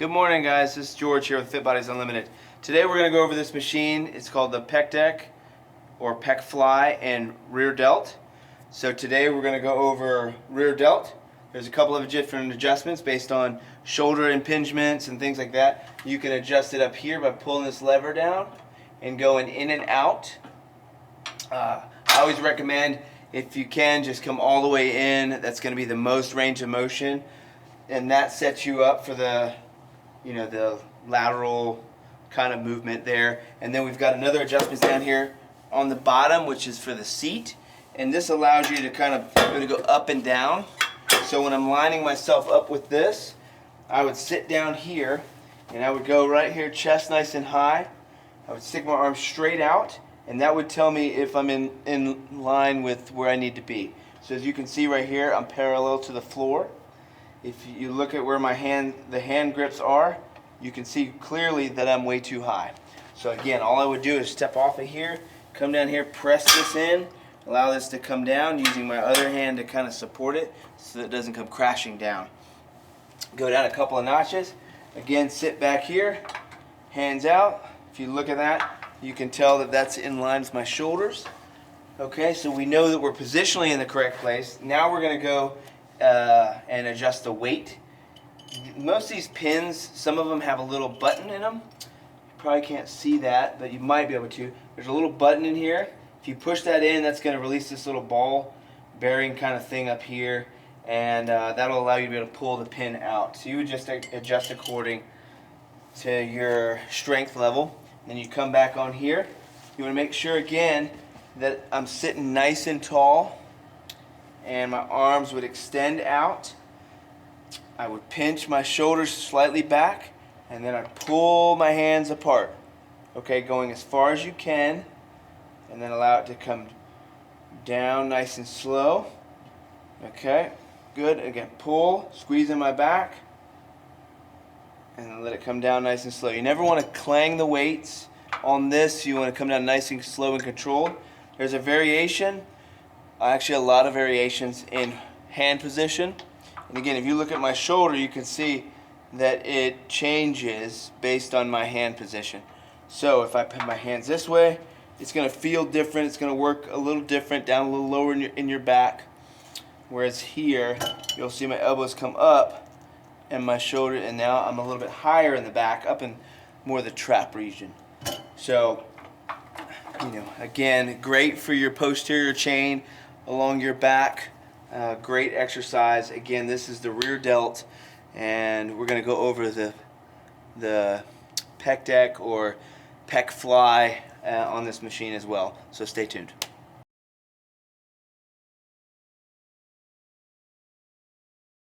Good morning, guys. This is George here with Fit Bodies Unlimited. Today we're going to go over this machine. It's called the pec deck or pec fly and rear delt. So today we're going to go over rear delt. There's a couple of different adjustments based on shoulder impingements and things like that. You can adjust it up here by pulling this lever down and going in and out. I always recommend, if you can, just come all the way in. That's going to be the most range of motion, and that sets you up for the lateral kind of movement there. And then we've got another adjustment down here on the bottom, which is for the seat, and this allows you to kind of go up and down. So when I'm lining myself up with this, I would sit down here and I would go right here, chest nice and high. I would stick my arms straight out, and that would tell me if I'm in line with where I need to be. So as you can see right here, I'm parallel to the floor. If you look at where the hand grips are, you can see clearly that I'm way too high. So again, all I would do is step off of here, come down here, press this in, allow this to come down, using my other hand to kind of support it so that it doesn't come crashing down. Go down a couple of notches. Again, sit back here, hands out. If you look at that, you can tell that that's in line with my shoulders. Okay, so we know that we're positionally in the correct place. Now we're going to go and adjust the weight. Most of these pins, some of them have a little button in them. You probably can't see that, but you might be able to. There's a little button in here. If you push that in, that's going to release this little ball bearing kind of thing up here, and that'll allow you to be able to pull the pin out. So you would just adjust according to your strength level. Then you come back on here. You want to make sure again that I'm sitting nice and tall, and my arms would extend out. I would pinch my shoulders slightly back, and then I'd pull my hands apart. Okay, going as far as you can, and then allow it to come down nice and slow. Okay, good. Again, pull, squeeze in my back, and then let it come down nice and slow. You never want to clang the weights on this. You want to come down nice and slow and controlled. There's a variation, actually a lot of variations in hand position. And again, if you look at my shoulder, you can see that it changes based on my hand position. So if I put my hands this way, it's going to feel different. It's going to work a little different, down a little lower in your back. Whereas here, you'll see my elbows come up and my shoulder, and now I'm a little bit higher in the back, up in more the trap region. So, again, great for your posterior chain along your back. Great exercise. Again, this is the rear delt, and we're going to go over the pec deck or pec fly on this machine as well. So stay tuned.